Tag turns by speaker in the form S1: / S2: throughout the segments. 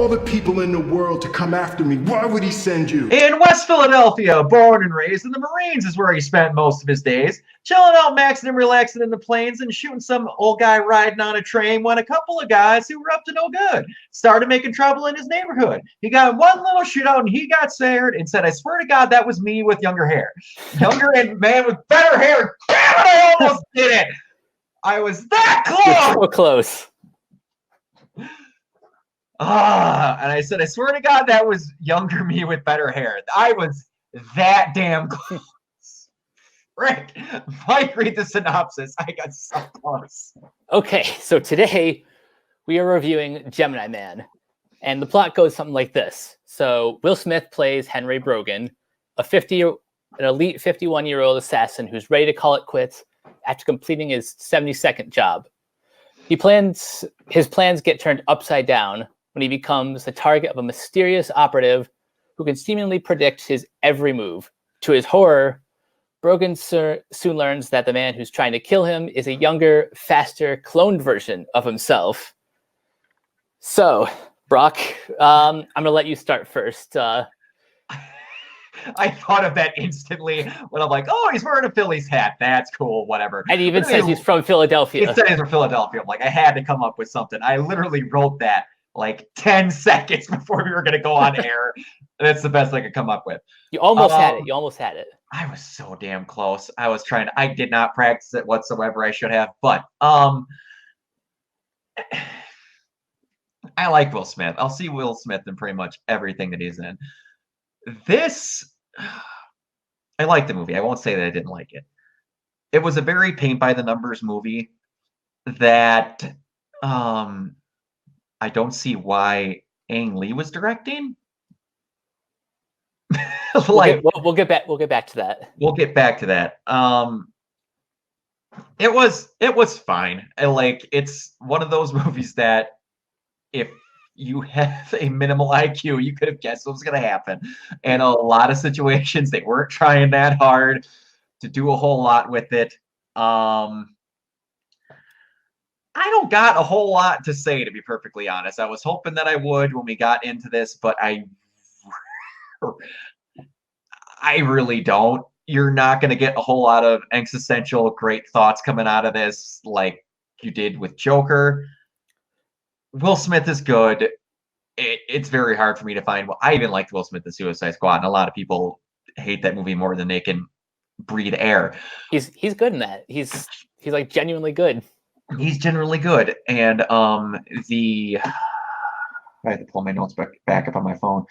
S1: all the people in the world to come after me, why would he send you?
S2: In West Philadelphia, born and raised in the Marines is where he spent most of his days, chilling out, maxing and relaxing in the plains and shooting some old guy riding on a train when a couple of guys who were up to no good started making trouble in his neighborhood. He got one little shootout and he got scared and said, I swear to God, that was me with younger hair. Younger and man with better hair. Damn it, I almost did it. I was that close.
S3: You're so close.
S2: And I said, I swear to God, that was younger me with better hair. I was that damn close. Rick, Mike, read the synopsis. I got so close.
S3: Okay, so today we are reviewing Gemini Man. And the plot goes something like this. So Will Smith plays Henry Brogan, an elite 51-year-old assassin who's ready to call it quits after completing his 72nd job. His plans get turned upside down when he becomes the target of a mysterious operative who can seemingly predict his every move. To his horror, Brogan soon learns that the man who's trying to kill him is a younger, faster, cloned version of himself. So, Brock, I'm going to let you start first.
S2: I thought of that instantly when I'm like, oh, he's wearing a Phillies hat. That's cool, whatever.
S3: And he even says he's from Philadelphia.
S2: It says he's from Philadelphia. I'm like, I had to come up with something. I literally wrote that like 10 seconds before we were going to go on air. That's the best I could come up with.
S3: You almost had it. You almost had it.
S2: I was so damn close. I did not practice it whatsoever. I should have, but I like Will Smith. I'll see Will Smith in pretty much everything that he's in. I like the movie. I won't say that I didn't like it. It was a very paint by the numbers movie that I don't see why Ang Lee was directing.
S3: We'll get back to that.
S2: We'll get back to that. It was fine. It's one of those movies that if you have a minimal IQ, you could have guessed what was going to happen. And a lot of situations, they weren't trying that hard to do a whole lot with it. I don't got a whole lot to say, to be perfectly honest. I was hoping that I would when we got into this, but I really don't. You're not going to get a whole lot of existential great thoughts coming out of this like you did with Joker. Will Smith is good. It's very hard for me to find. Well, I even liked Will Smith in Suicide Squad, and a lot of people hate that movie more than they can breathe air.
S3: He's good in that. He's like genuinely good.
S2: He's generally good, and I have to pull my notes back up on my phone.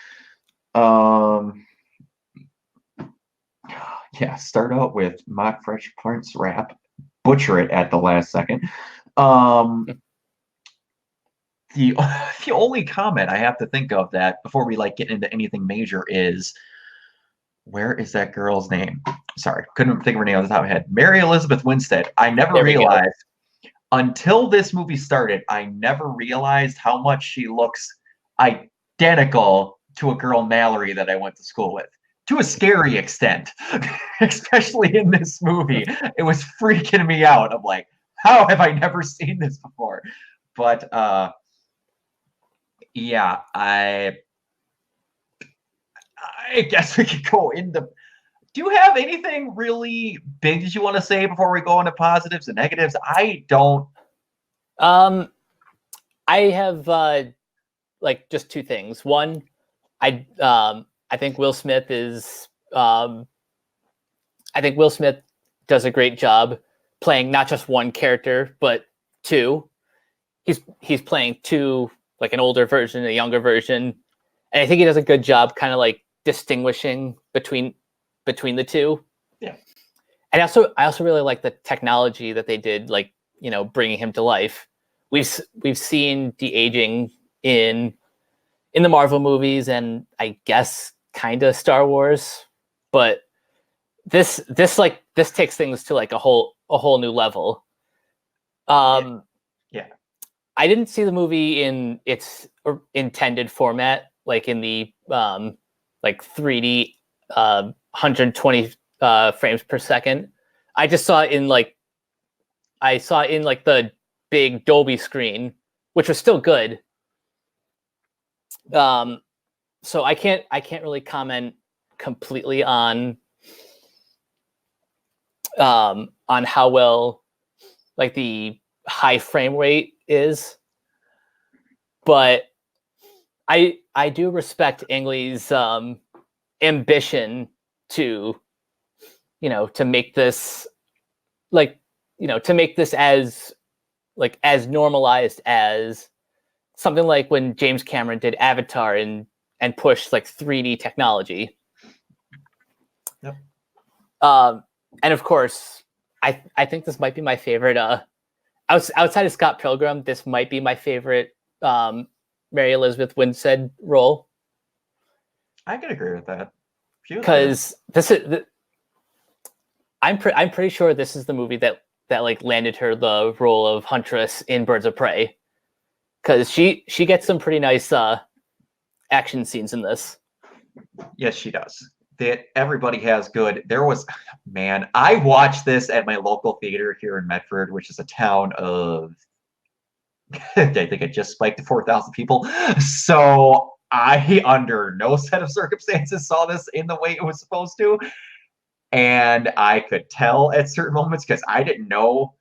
S2: Yeah, start out with Mock Fresh Prince rap, butcher it at the last second. The only comment I have to think of that before we get into anything major is, where is that girl's name? Sorry, couldn't think of her name off the top of my head. Mary Elizabeth Winstead. I never realized until this movie started, I never realized how much she looks identical to a girl, Mallory, that I went to school with. To a scary extent, especially in this movie. It was freaking me out. I'm like, how have I never seen this before? But yeah, I guess we could go into. Do you have anything really big that you want to say before we go into positives and negatives? I don't.
S3: I have just two things. One, I think Will Smith is. I think Will Smith does a great job playing not just one character but two. He's playing two, like an older version, a younger version, and I think he does a good job, kind of like distinguishing between the two.
S2: Yeah.
S3: And I also really like the technology that they did, bringing him to life. We've seen de-aging in the Marvel movies and I guess kind of Star Wars, but this takes things to a whole new level.
S2: Yeah.
S3: I didn't see the movie in its intended format, like in the 3D 120 frames per second. I just saw it in the big Dolby screen, which was still good. So I can't really comment completely on how well like the high frame rate is, but I do respect Ang Lee's ambition to to make this to make this as normalized as something like when James Cameron did Avatar and pushed like 3D technology.
S2: Yep.
S3: And of course, I think this might be my favorite. Outside of Scott Pilgrim, this might be my favorite Mary Elizabeth Winstead role.
S2: I can agree with that.
S3: Because this is, I'm pretty sure this is the movie that like landed her the role of Huntress in Birds of Prey. Because she gets some pretty nice action scenes in this.
S2: Yes, she does. That everybody has good. There was, man, I watched this at my local theater here in Medford, which is a town of, I think it just spiked to 4,000 people. So I, under no set of circumstances, saw this in the way it was supposed to. And I could tell at certain moments, because I didn't know,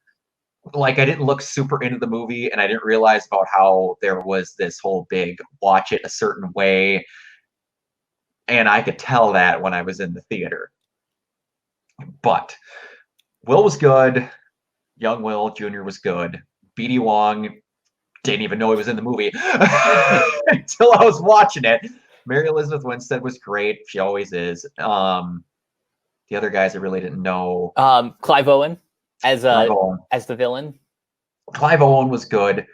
S2: like, I didn't look super into the movie, and I didn't realize about how there was this whole big watch it a certain way. And I could tell that when I was in the theater. But Will was good. Young Will Jr. was good. BD Wong didn't even know he was in the movie until I was watching it. Mary Elizabeth Winstead was great. She always is. The other guys I really didn't know.
S3: Clive Owen as the villain.
S2: Clive Owen was good.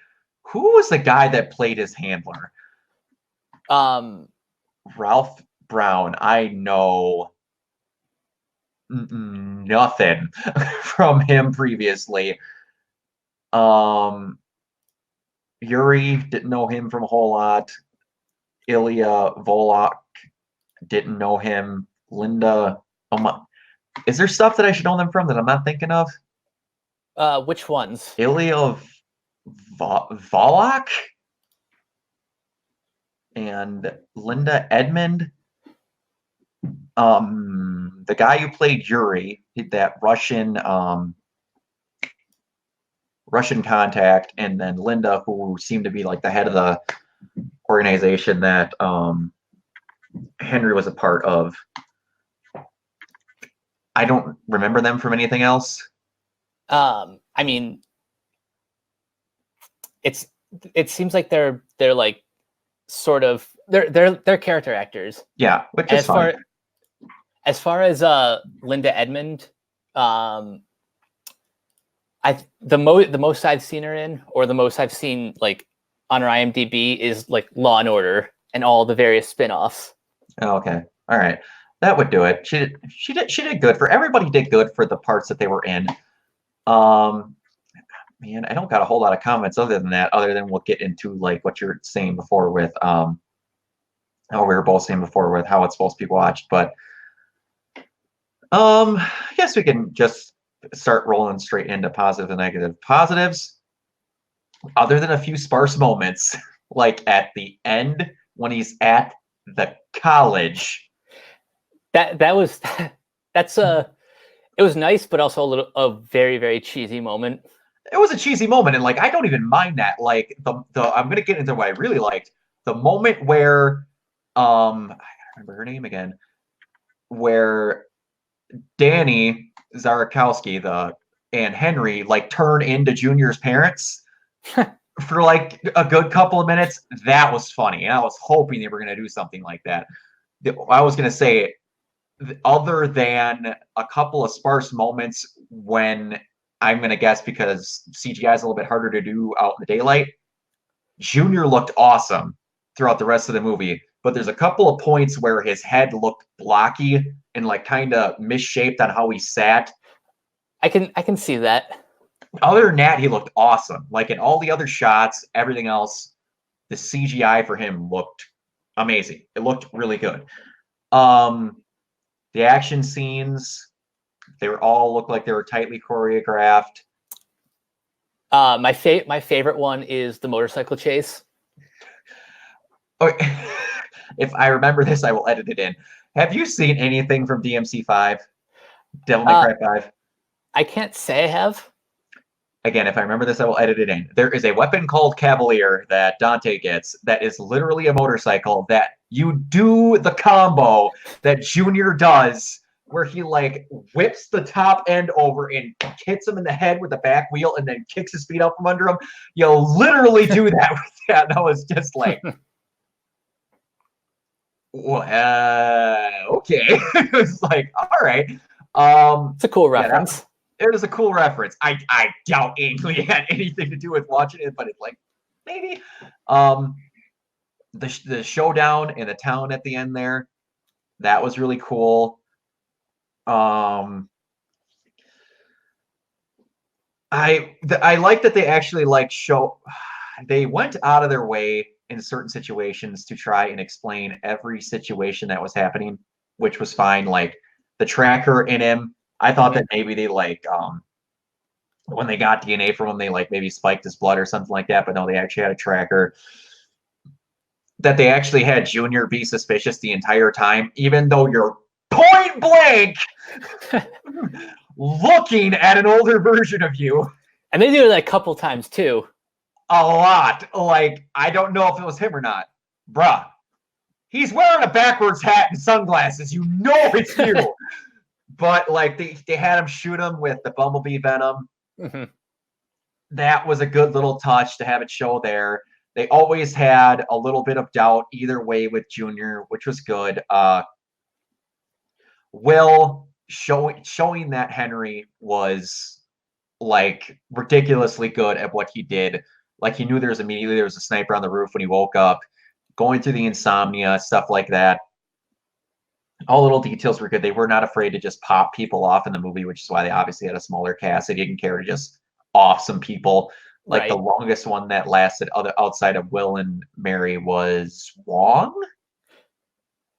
S2: Who was the guy that played his handler? Ralph Brown. I know nothing from him previously. Yuri, didn't know him from a whole lot. Ilya Volok, didn't know him. Linda, is there stuff that I should know them from that I'm not thinking of?
S3: Which ones?
S2: Ilya Volok and Linda Edmond. The guy who played Yuri, that Russian contact, and then Linda, who seemed to be like the head of the organization that Henry was a part of. I don't remember them from anything else.
S3: I mean, it seems like they're like sort of they're character actors.
S2: Yeah, which is fine.
S3: As far as Linda Edmond, the most I've seen her in, or the most I've seen like on her IMDb, is like Law and Order and all the various spin-offs.
S2: Oh, okay, all right, that would do it. She did good for everybody. Did good for the parts that they were in. Man, I don't got a whole lot of comments other than that. Other than we'll get into like what you're saying before with how we were both saying before with how it's supposed to be watched, but. I guess we can just start rolling straight into positive and negative. Positives, other than a few sparse moments, like at the end when he's at the college.
S3: It was nice, but also a very, very cheesy moment.
S2: It was a cheesy moment, and like I don't even mind that. Like the I'm gonna get into what I really liked. The moment where I gotta remember her name again, where Danny Zarakowski and Henry like turn into Junior's parents for like a good couple of minutes. That was funny. And I was hoping they were going to do something like that. I was going to say, other than a couple of sparse moments when I'm going to guess because CGI is a little bit harder to do out in the daylight, Junior looked awesome throughout the rest of the movie. But there's a couple of points where his head looked blocky and like kind of misshaped on how he sat.
S3: I can see that.
S2: Other than that, he looked awesome. Like in all the other shots, everything else, the CGI for him looked amazing. It looked really good. The action scenes, they all looked like they were tightly choreographed.
S3: My favorite one is the motorcycle chase.
S2: Okay. If I remember this, I will edit it in. Have you seen anything from DMC5? Devil May Cry 5?
S3: I can't say I have.
S2: Again, if I remember this, I will edit it in. There is a weapon called Cavalier that Dante gets that is literally a motorcycle that you do the combo that Junior does where he like whips the top end over and hits him in the head with the back wheel and then kicks his feet out from under him. You literally do that with that. And I was just like, well, okay. It was like, all right.
S3: It's a cool reference.
S2: It is a cool reference. I doubt Ainley had anything to do with watching it, but it's like maybe. The showdown in the town at the end there, that was really cool. I like that they actually they went out of their way in certain situations to try and explain every situation that was happening, which was fine. Like the tracker in him, I thought that maybe they when they got DNA from him, they maybe spiked his blood or something like that. But no, they actually had a tracker. That they actually had Junior be suspicious the entire time, even though you're point blank looking at an older version of you.
S3: And they do it a couple times too.
S2: A lot. Like, I don't know if it was him or not. Bruh. He's wearing a backwards hat and sunglasses. You know it's you. But they had him shoot him with the Bumblebee Venom.
S3: Mm-hmm.
S2: That was a good little touch to have it show there. They always had a little bit of doubt either way with Junior, which was good. Will showing that Henry was ridiculously good at what he did. Like he knew there was a sniper on the roof when he woke up, going through the insomnia, stuff like that. All little details were good. They were not afraid to just pop people off in the movie, which is why they obviously had a smaller cast. They didn't care to just off some people. Like the longest one that lasted outside of Will and Mary was Wong.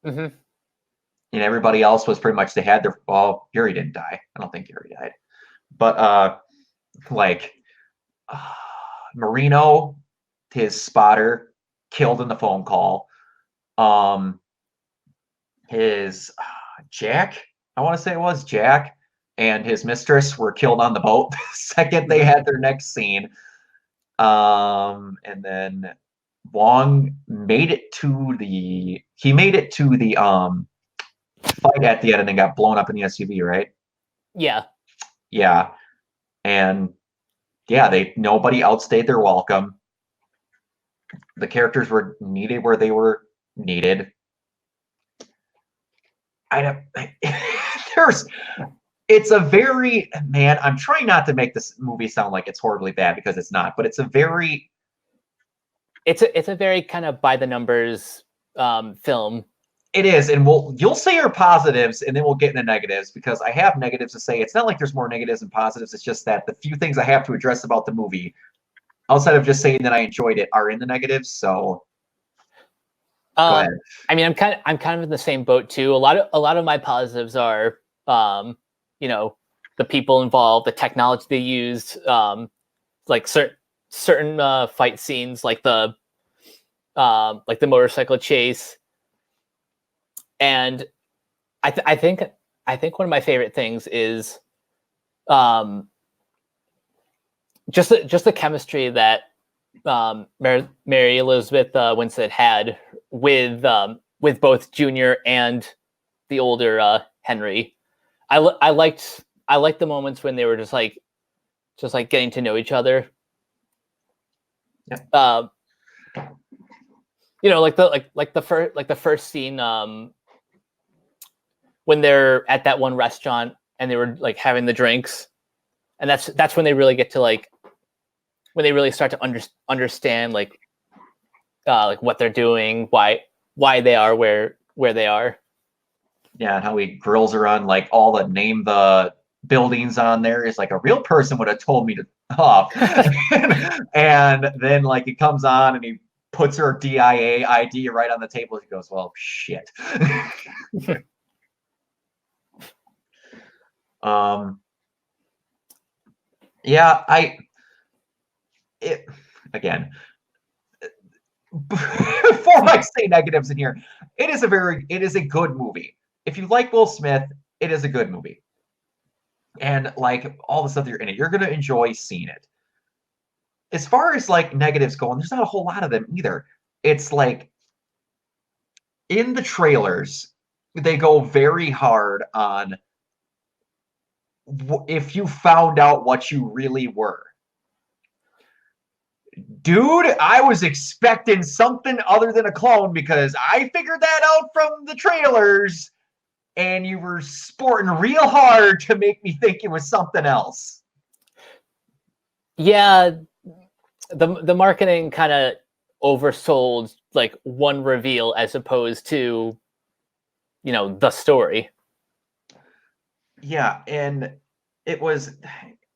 S3: Mm-hmm.
S2: And everybody else was pretty much they had their Gary didn't die. I don't think Gary died. But Marino, his spotter, killed in the phone call. His Jack, I want to say it was Jack, and his mistress were killed on the boat the second they had their next scene. And then Wong made it to the fight at the end and then got blown up in the SUV, right?
S3: Yeah.
S2: Yeah. And yeah, nobody outstayed their welcome. The characters were needed where they were needed. It's a very, man, I'm trying not to make this movie sound like it's horribly bad because it's not, but it's a very
S3: kind of by the numbers film.
S2: It is, and you'll say your positives, and then we'll get into negatives because I have negatives to say. It's not like there's more negatives than positives. It's just that the few things I have to address about the movie, outside of just saying that I enjoyed it, are in the negatives. So, go ahead.
S3: I mean, I'm kind of in the same boat too. A lot of my positives are, the people involved, the technology they used, like certain fight scenes, like the motorcycle chase. And I think one of my favorite things is just the chemistry that Mary Elizabeth Winstead had with both Junior and the older Henry. I liked the moments when they were just getting to know each other.
S2: Yeah.
S3: The first scene when they're at that one restaurant and they were having the drinks, and that's when they really get to when they really start to understand what they're doing, why they are where they are.
S2: Yeah, and how he grills her on all the name the buildings on there is a real person would have told me to off. And then he comes on and he puts her DIA ID right on the table. He goes, well, shit. before I say negatives in here, it is a good movie. If you like Will Smith, it is a good movie. And like all the stuff you're in it, you're gonna enjoy seeing it. As far as like negatives go, and there's not a whole lot of them either. It's like in the trailers, they go very hard on if you found out what you really were. Dude, I was expecting something other than a clone because I figured that out from the trailers, and you were sporting real hard to make me think it was something else.
S3: Yeah, the marketing kind of oversold like one reveal as opposed to, you know, the story.
S2: Yeah, and it was,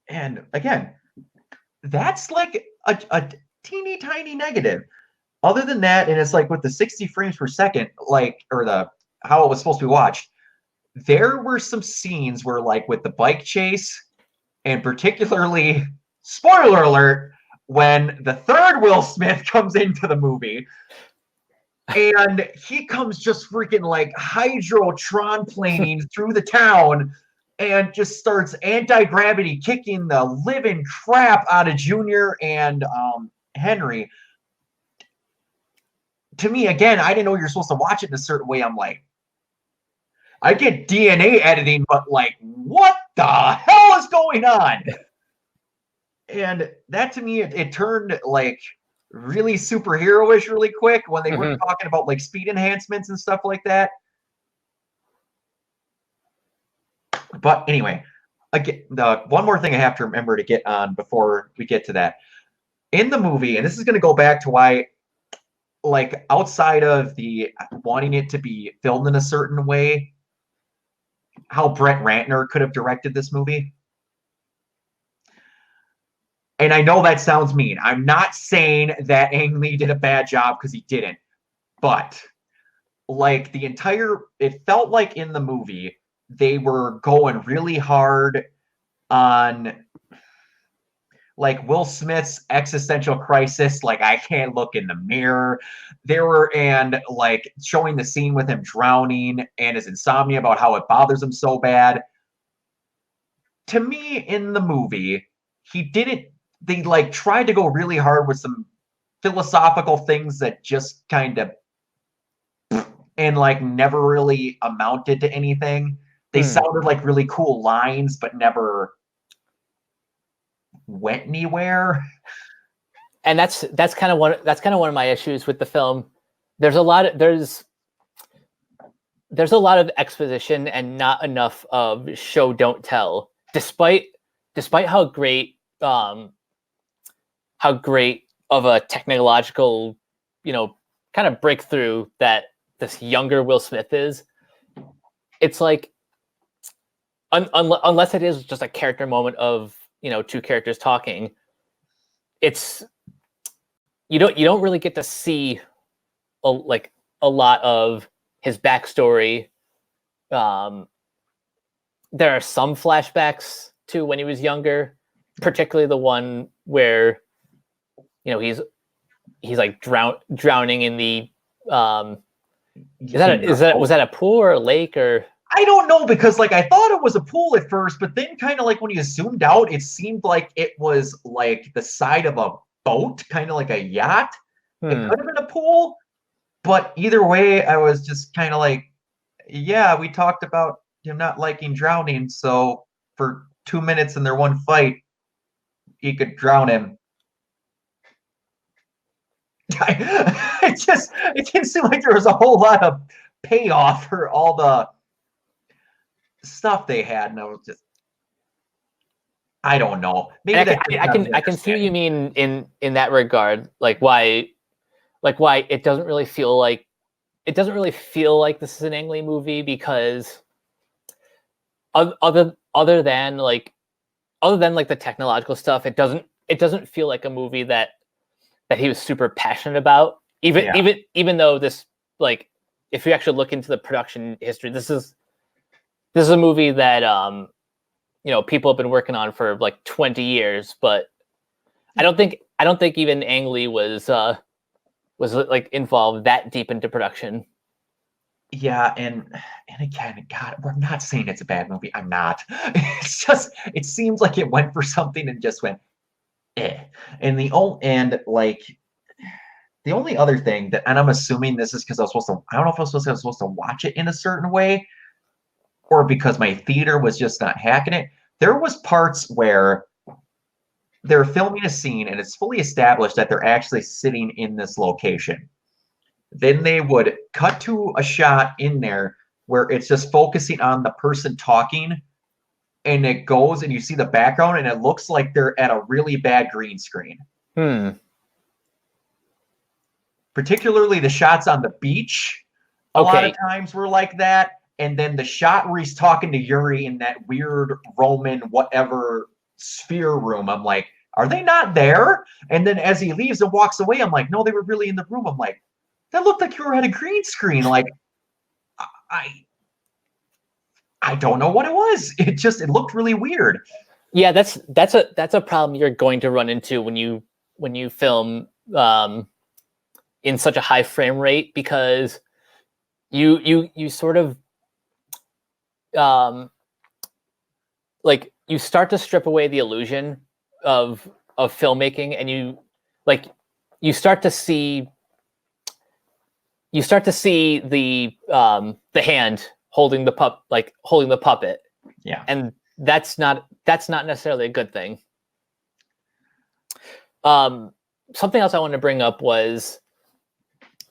S2: and again, that's like a teeny tiny negative. Other than that, and it's like with the 60 frames per second, like, or the how it was supposed to be watched, there were some scenes where, like, with the bike chase, and particularly, spoiler alert, when the third Will Smith comes into the movie, and he comes just freaking like hydrotron planing through the town and just starts anti-gravity kicking the living crap out of Junior and Henry. To me, again, I didn't know you're supposed to watch it in a certain way. I'm like, I get DNA editing, but like, what the hell is going on? And that to me, it turned like really superhero-ish really quick when they were talking about like speed enhancements and stuff like that. But anyway, again, the one more thing I have to remember to get on before we get to that. In the movie, and this is going to go back to why, like, outside of the wanting it to be filmed in a certain way, how Brett Ratner could have directed this movie. And I know that sounds mean. I'm not saying that Ang Lee did a bad job because he didn't. But, like, it felt like in the movie, they were going really hard on, like, Will Smith's existential crisis, like, I can't look in the mirror. And, like, showing the scene with him drowning and his insomnia about how it bothers him so bad. To me, in the movie, they, like, tried to go really hard with some philosophical things that just kind of, and, like, never really amounted to anything. They sounded like really cool lines, but never went anywhere.
S3: And that's kind of one of my issues with the film. There's a lot of exposition and not enough of show don't tell. Despite how great of a technological, you know, kind of breakthrough that this younger Will Smith is, it's like unless it is just a character moment of, you know, two characters talking, it's you don't really get to see a lot of his backstory. There are some flashbacks to when he was younger, particularly the one where, you know, he's like drowning in the was that a pool or a lake or?
S2: I don't know, because like I thought it was a pool at first, but then kind of like when you zoomed out, it seemed like it was like the side of a boat, kind of like a yacht. It could have been a pool, but either way, I was just kind of like, yeah, we talked about him not liking drowning, so for 2 minutes in their one fight, he could drown him. It didn't seem like there was a whole lot of payoff for all the stuff they had, and I was just, I don't know. Maybe
S3: I can see what you mean in that regard, like why it doesn't really feel like this is an Ang Lee movie, because other than the technological stuff, it doesn't feel like a movie that he was super passionate about. Even though this, like, if you actually look into the production history, this is a movie that you know, people have been working on for like 20 years, but I don't think even Ang Lee was was like involved that deep into production.
S2: Yeah, and again, God, we're not saying it's a bad movie. I'm not. It's just it seems like it went for something and just went eh. And like the only other thing that, and I'm assuming this is because I was supposed to, I don't know if I was supposed to watch it in a certain way, or because my theater was just not hacking it. There was parts where they're filming a scene and it's fully established that they're actually sitting in this location. Then they would cut to a shot in there where it's just focusing on the person talking, and it goes and you see the background and it looks like they're at a really bad green screen. Particularly the shots on the beach a lot of times were like that. And then the shot where he's talking to Yuri in that weird Roman whatever sphere room, I'm like, are they not there? And then as he leaves and walks away, I'm like, no, they were really in the room. I'm like, that looked like you were at a green screen. Like, I don't know what it was. It looked really weird.
S3: Yeah, that's a problem you're going to run into when you film in such a high frame rate, because you sort of like you start to strip away the illusion of filmmaking, and you start to see the hand holding the puppet.
S2: Yeah.
S3: And that's not necessarily a good thing. Something else I wanted to bring up was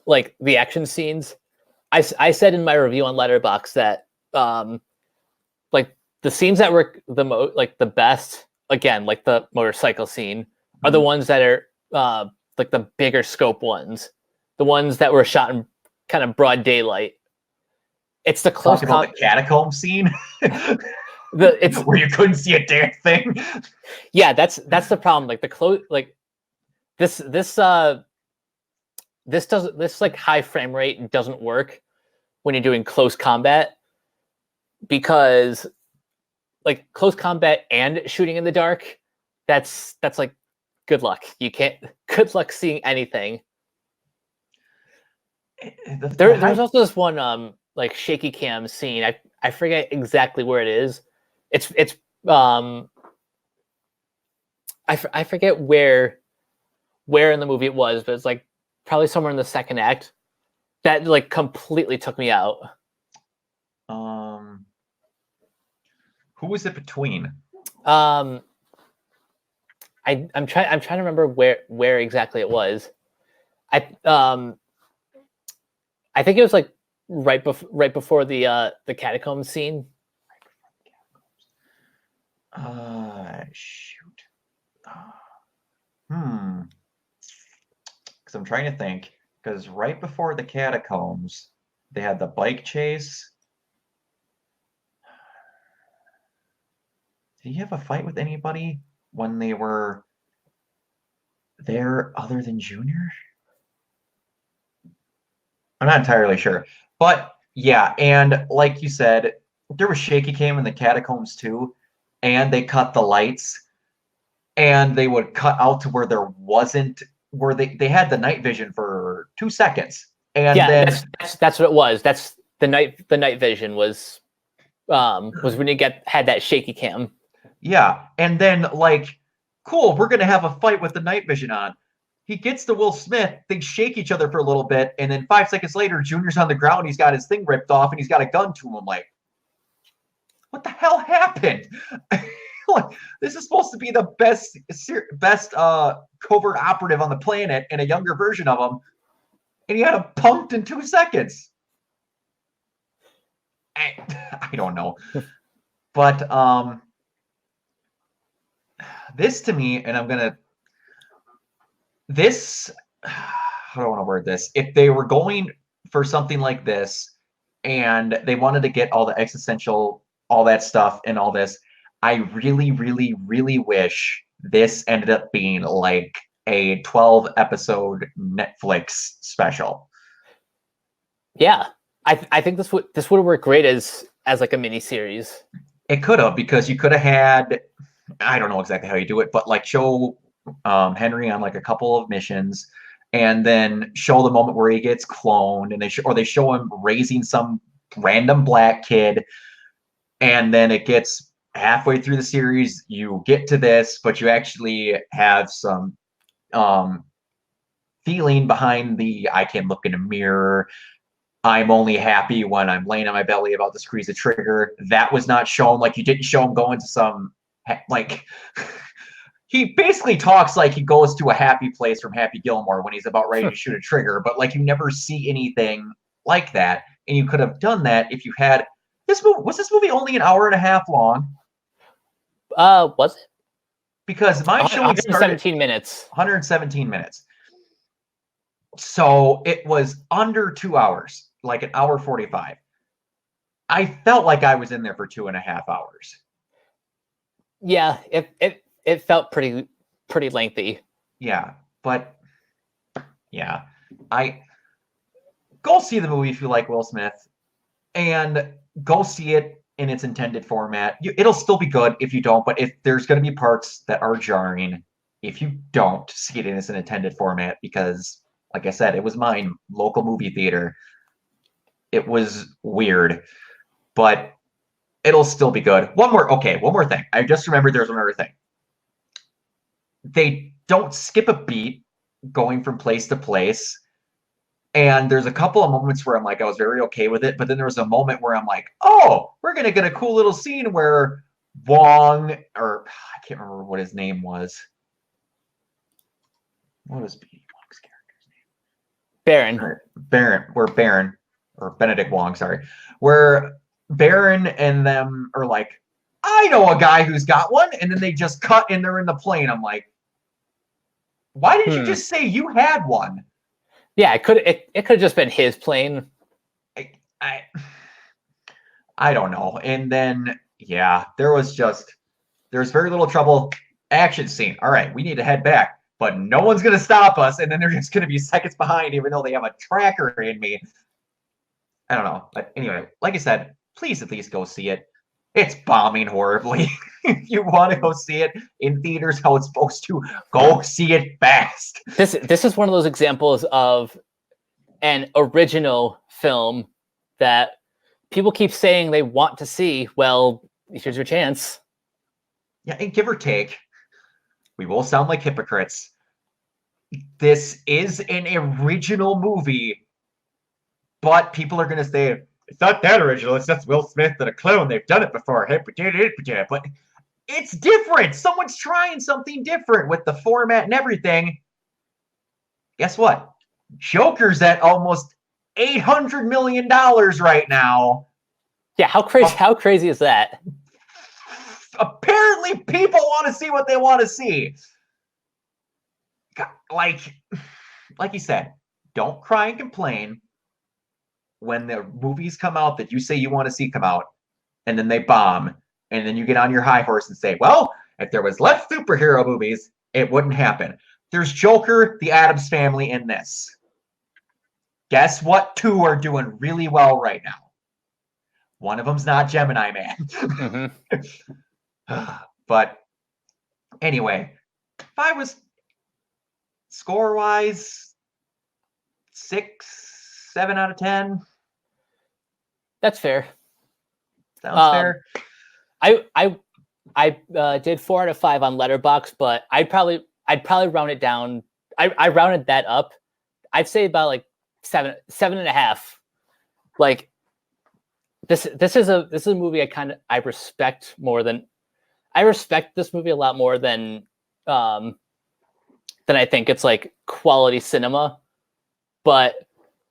S3: like the action scenes. I said in my review on Letterboxd that like the scenes that were the best, again, like the motorcycle scene, are the ones that are like the bigger scope ones, the ones that were shot in kind of broad daylight. It's the close
S2: the catacomb scene
S3: it's
S2: where you couldn't see a damn thing.
S3: Yeah, that's the problem. Like the close, like this like high frame rate doesn't work when you're doing close combat, because like close combat and shooting in the dark, that's like good luck. Good luck seeing anything. There's also this one like shaky cam scene. I forget exactly where it is. It's I forget where in the movie it was, but it's like probably somewhere in the second act that like completely took me out.
S2: Who was it between?
S3: I'm trying to remember where exactly it was. I think it was like right before the catacomb scene.
S2: Shoot. Because I'm trying to think. Because right before the catacombs, they had the bike chase. Did he have a fight with anybody when they were there other than Junior? I'm not entirely sure. But yeah, and like you said, there was shaky cam in the catacombs too, and they cut the lights, and they would cut out to where there wasn't, where they had the night vision for 2 seconds. And
S3: yeah,
S2: then
S3: that's what it was. That's the night vision was when you had that shaky cam.
S2: Yeah, and then like, cool, we're gonna have a fight with the night vision on. He gets to Will Smith, they shake each other for a little bit, and then 5 seconds later, Junior's on the ground, he's got his thing ripped off, and he's got a gun to him. Like, what the hell happened? Like, this is supposed to be the best covert operative on the planet, and a younger version of him, and he had him punked in 2 seconds. I don't know. But this to me, and how do I want to word this? If they were going for something like this and they wanted to get all the existential, all that stuff and all this, I really, really, really wish this ended up being like a 12-episode Netflix special.
S3: Yeah, I think this would have worked great as like a mini series.
S2: It could have, because you could have had, I don't know exactly how you do it, but like show Henry on like a couple of missions, and then show the moment where he gets cloned, and they show him raising some random black kid, and then it gets halfway through the series, you get to this, but you actually have some feeling behind the I can look in a mirror. I'm only happy when I'm laying on my belly about to squeeze a trigger. That was not shown. Like, you didn't show him going to some, like, he basically talks like he goes to a happy place from Happy Gilmore when he's about ready to shoot a trigger, but like you never see anything like that. And you could have done that if you had this movie. Was this movie only an hour and a half long?
S3: Was it?
S2: Because my showing
S3: 117 minutes.
S2: 117 minutes. So it was under 2 hours, like an hour 45. I felt like I was in there for 2.5 hours.
S3: Yeah, it felt pretty lengthy.
S2: Yeah, but yeah, I go see the movie if you like Will Smith, and go see it in its intended format. It'll still be good if you don't, but if there's going to be parts that are jarring, if you don't see it in its intended format, because like I said, it was mine, local movie theater. It was weird, but it'll still be good. One more thing. I just remembered there's one other thing. They don't skip a beat going from place to place. And there's a couple of moments where I'm like, I was very okay with it. But then there was a moment where I'm like, oh, we're going to get a cool little scene where Wong, or I can't remember what his name was. What was BD Wong's character's name? Baron, or Benedict Wong, sorry. Where Baron and them are like, I know a guy who's got one. And then they just cut and they're in the plane. I'm like, why didn't you just say you had one?
S3: Yeah, it could have just been his plane.
S2: I don't know. And then yeah, there's very little trouble. Action scene. All right, we need to head back, but no one's gonna stop us, and then they're just gonna be seconds behind, even though they have a tracker in me. I don't know. But anyway, like I said, please at least go see it. It's bombing horribly. If you want to go see it in theaters how it's supposed to, go see it fast.
S3: This is one of those examples of an original film that people keep saying they want to see. Well, here's your chance.
S2: Yeah, and give or take, we will sound like hypocrites. This is an original movie, but people are going to say, it's not that original. It's just Will Smith and a clone. They've done it before. But it's different. Someone's trying something different with the format and everything. Guess what? Joker's at almost $800 million right now.
S3: Yeah, how crazy is that?
S2: Apparently, people want to see what they want to see. Like you said, don't cry and complain when the movies come out that you say you want to see come out, and then they bomb, and then you get on your high horse and say, well, if there was less superhero movies, it wouldn't happen. There's Joker, the Addams Family, in this. Guess what? 2 are doing really well right now. One of them's not Gemini Man.
S3: Mm-hmm.
S2: But anyway, if I was score-wise 6, 7 out of 10.
S3: That's fair.
S2: Sounds fair.
S3: I did 4 out of 5 on Letterboxd, but I'd probably round it down. I rounded that up. I'd say about like 7.5. Like this is a movie I respect more than I respect this movie a lot more than I think it's like quality cinema. But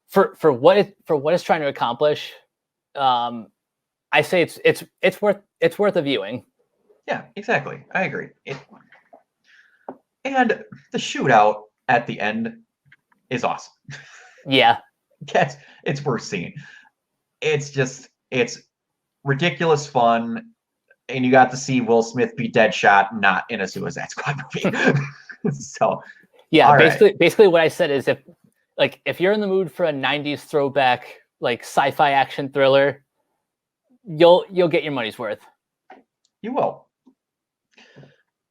S3: for what it's trying to accomplish, I say it's worth a viewing.
S2: Yeah, exactly. I agree. And the shootout at the end is awesome.
S3: Yeah.
S2: Yes, it's worth seeing. It's ridiculous fun, and you got to see Will Smith be Deadshot, not in a Suicide Squad movie. So
S3: yeah,
S2: right.
S3: basically what I said is if you're in the mood for a 90s throwback like sci-fi action thriller, you'll get your money's worth.
S2: You will.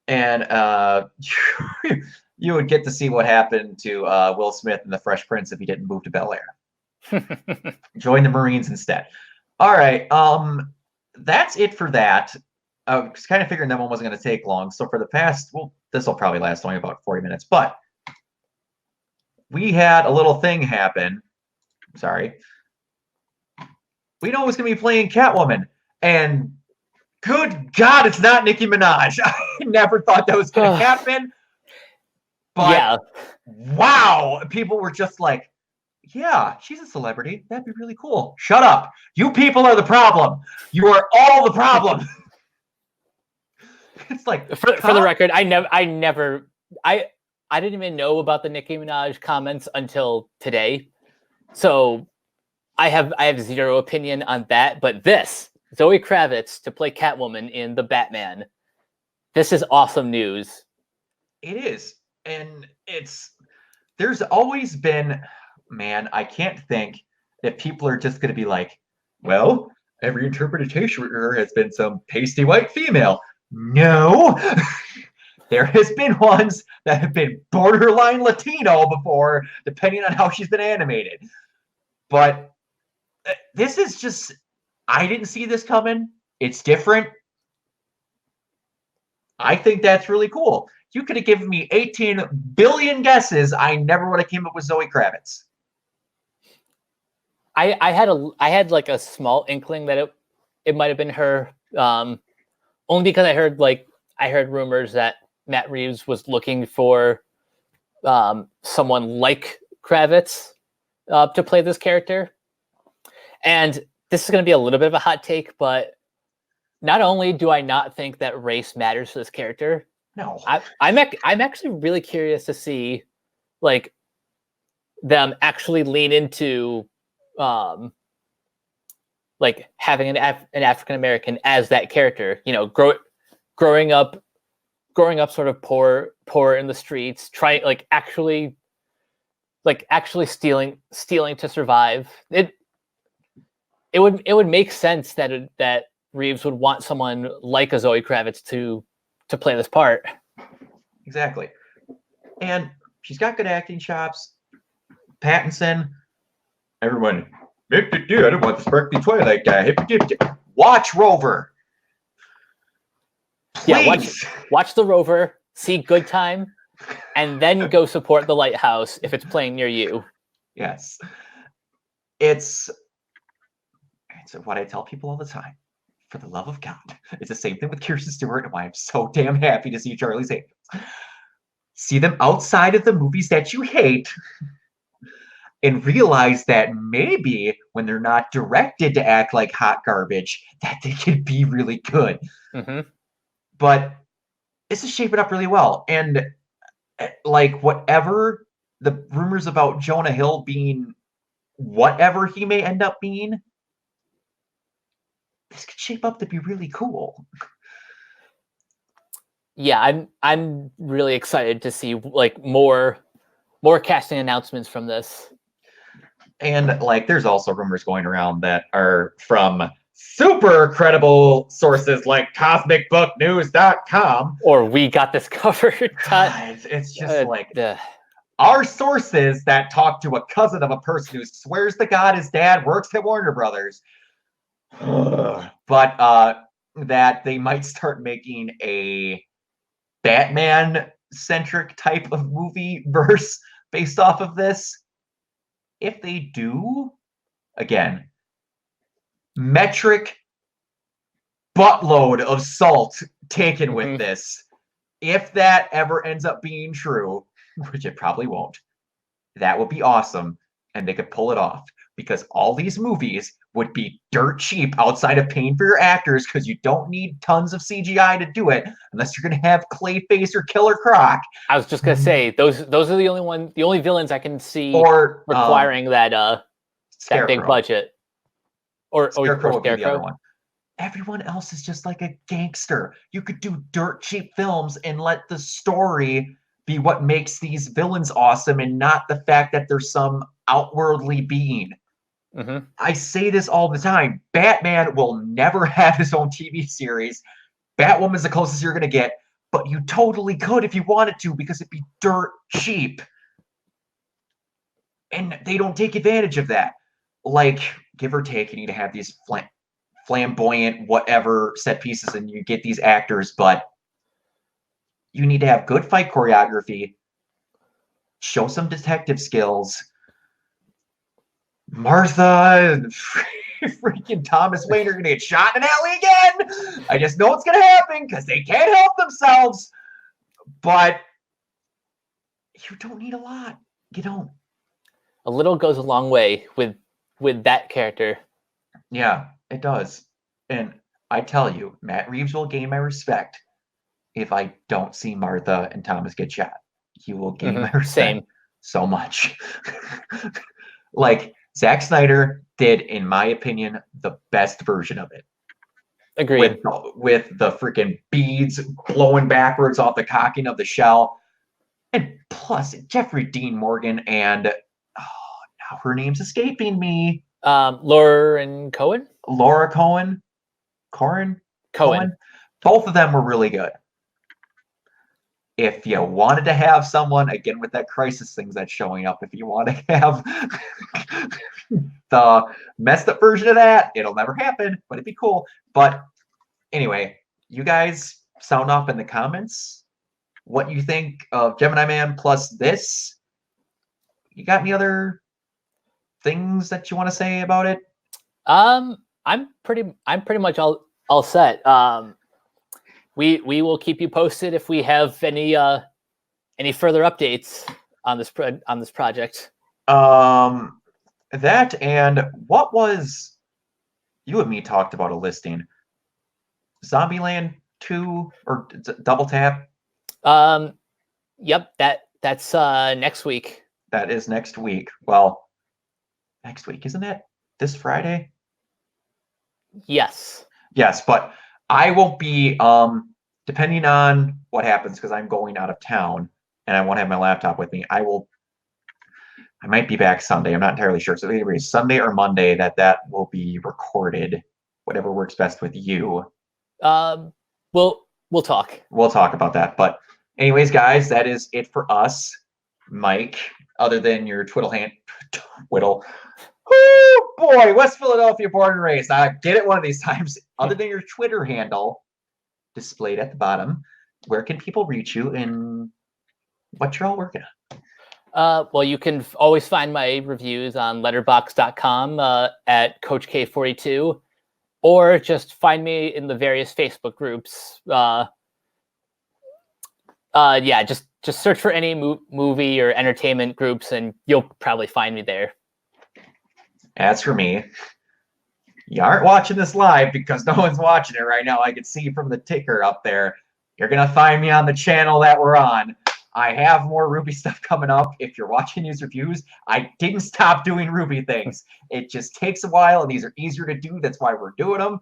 S2: And you would get to see what happened to Will Smith and the Fresh Prince if he didn't move to Bel Air. Join the Marines instead. All right. That's it for that. I was kind of figuring that one wasn't going to take long. So for the past, well, this will probably last only about 40 minutes, but we had a little thing happen. Sorry. We know who's going to be playing Catwoman, and good God, it's not Nicki Minaj. I never thought that was going to happen. But
S3: yeah.
S2: Wow, people were just like, yeah, she's a celebrity. That'd be really cool. Shut up. You people are the problem. You are all the problem. It's like
S3: for the record, I didn't even know about the Nicki Minaj comments until today. So I have zero opinion on that, but this Zoe Kravitz to play Catwoman in the Batman. This is awesome news.
S2: It is. And there's always been, man, I can't think that people are just going to be like, well, every interpretation of her has been some pasty white female. No. There has been ones that have been borderline Latino before, depending on how she's been animated. But this is just, I didn't see this coming. It's different. I think that's really cool. You could have given me 18 billion guesses. I never would have came up with Zoe Kravitz.
S3: I had like a small inkling that it might have been her, only because I heard rumors that Matt Reeves was looking for someone like Kravitz to play this character. And this is going to be a little bit of a hot take, but not only do I not think that race matters for this character,
S2: no,
S3: I'm actually really curious to see like them actually lean into like having an African American as that character. You know, growing up sort of poor in the streets, trying actually stealing to survive. It would make sense that Reeves would want someone like a Zoe Kravitz to play this part.
S2: Exactly. And she's got good acting chops. Pattinson, everyone, I don't want the sparkly Twilight guy. Watch Rover. Please.
S3: Yeah, watch the Rover, see Good Time, and then go support the Lighthouse if it's playing near you.
S2: Yes. It's what I tell people all the time. For the love of God. It's the same thing with Kirsten Stewart and why I'm so damn happy to see Charlie's Angels. See them outside of the movies that you hate and realize that maybe when they're not directed to act like hot garbage, that they can be really good.
S3: Mm-hmm.
S2: But this is shaping up really well. And like whatever the rumors about Jonah Hill being whatever he may end up being, this could shape up to be really cool.
S3: Yeah, I'm really excited to see like more casting announcements from this.
S2: And like there's also rumors going around that are from super credible sources like cosmicbooknews.com.
S3: Or We Got This Covered.
S2: God, it's just our sources that talk to a cousin of a person who swears to God his dad works at Warner Brothers. But that they might start making a Batman-centric type of movie verse based off of this. If they do, again, metric buttload of salt taken with this. If that ever ends up being true, which it probably won't, that would be awesome, and they could pull it off. Because all these movies would be dirt cheap outside of paying for your actors because you don't need tons of CGI to do it unless you're going to have Clayface or Killer Croc.
S3: I was just going to say, those are the only villains I can see requiring that big budget. Or
S2: Scarecrow would be the other
S3: Scarecrow.
S2: one. Everyone else is just like a gangster. You could do dirt cheap films and let the story be what makes these villains awesome and not the fact that there's some outwardly being.
S3: Mm-hmm.
S2: I say this all the time. Batman will never have his own TV series. Batwoman's the closest you're going to get. but you totally could if you wanted to because it'd be dirt cheap. And they don't take advantage of that. Like, give or take, you need to have these flamboyant, whatever set pieces, and you get these actors, but you need to have good fight choreography, show some detective skills. Martha and freaking Thomas Wayne are going to get shot in an alley again. I just know it's going to happen because they can't help themselves. But you don't need a lot. You don't.
S3: A little goes a long way with that character.
S2: Yeah, it does. And I tell you, Matt Reeves will gain my respect if I don't see Martha and Thomas get shot. He will gain my respect
S3: Same.
S2: so much. Like, Zack Snyder did, in my opinion, the best version of it.
S3: Agreed.
S2: With the freaking beads blowing backwards off the cocking of the shell. And plus, Jeffrey Dean Morgan and, now her name's escaping me.
S3: Laura Cohen?
S2: Laura Cohen? Cohen? Both of them were really good. If you wanted to have someone, again, with that crisis thing that's showing up, if you want to have the messed up version of that, it'll never happen, but it'd be cool. But anyway, you guys sound off in the comments what you think of Gemini Man plus this. You got any other things that you want to say about it?
S3: I'm pretty much all set. We will keep you posted if we have any further updates on this project.
S2: That and what was you and me talked about a listing? Zombieland 2 or Double Tap?
S3: Yep, that's next week.
S2: That is next week. Well, next week, isn't that this Friday?
S3: Yes.
S2: Yes, but I won't be depending on what happens because I'm going out of town and I won't have my laptop with me. I might be back Sunday. I'm not entirely sure. So either it's Sunday or Monday that will be recorded. Whatever works best with you.
S3: We'll talk.
S2: We'll talk about that. But anyways, guys, that is it for us. Mike, other than your Twiddle. Oh boy, West Philadelphia born and raised. I get it one of these times. Other than your Twitter handle displayed at the bottom, where can people reach you and what you're all working on?
S3: Well, you can always find my reviews on letterboxd.com at Coach K42, or just find me in the various Facebook groups. Just search for any movie or entertainment groups, and you'll probably find me there.
S2: As for me, you aren't watching this live because no one's watching it right now. I can see from the ticker up there. You're going to find me on the channel that we're on. I have more Ruby stuff coming up. If you're watching these reviews, I didn't stop doing Ruby things. It just takes a while, and these are easier to do. That's why we're doing them.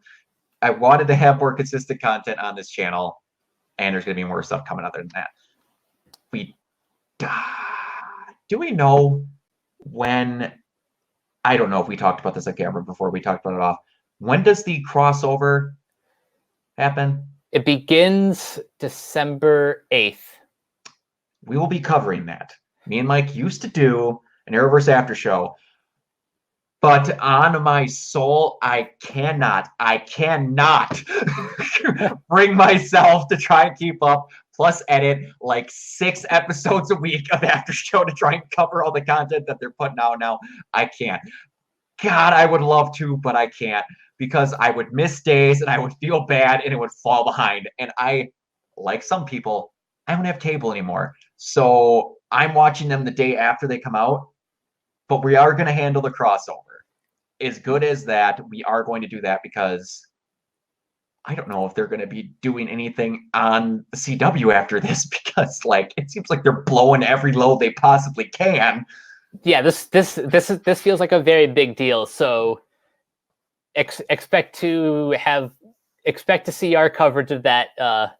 S2: I wanted to have more consistent content on this channel, and there's going to be more stuff coming other than that. Do we know when... I don't know if we talked about this on camera before we talked about it off. When does the crossover happen?
S3: It begins December 8th.
S2: We will be covering that. Me and Mike used to do an Arrowverse after show. But on my soul, I cannot bring myself to try and keep up, plus edit like 6 episodes a week of after show to try and cover all the content that they're putting out now. I can't. God, I would love to, but I can't because I would miss days and I would feel bad and it would fall behind. And I, like some people, I don't have cable anymore. So I'm watching them the day after they come out, but we are going to handle the crossover. As good as that, we are going to do that because I don't know if they're going to be doing anything on the CW after this because, like, it seems like they're blowing every load they possibly can.
S3: Yeah, this feels like a very big deal. So expect to see our coverage of that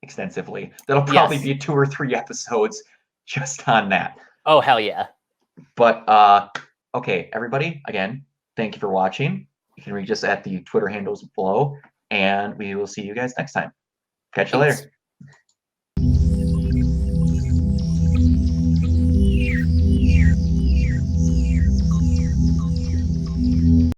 S2: extensively. That'll probably be 2 or 3 episodes just on that.
S3: Oh, hell yeah.
S2: But okay, everybody, again, thank you for watching. You can reach us at the Twitter handles below, and we will see you guys next time. Catch you later.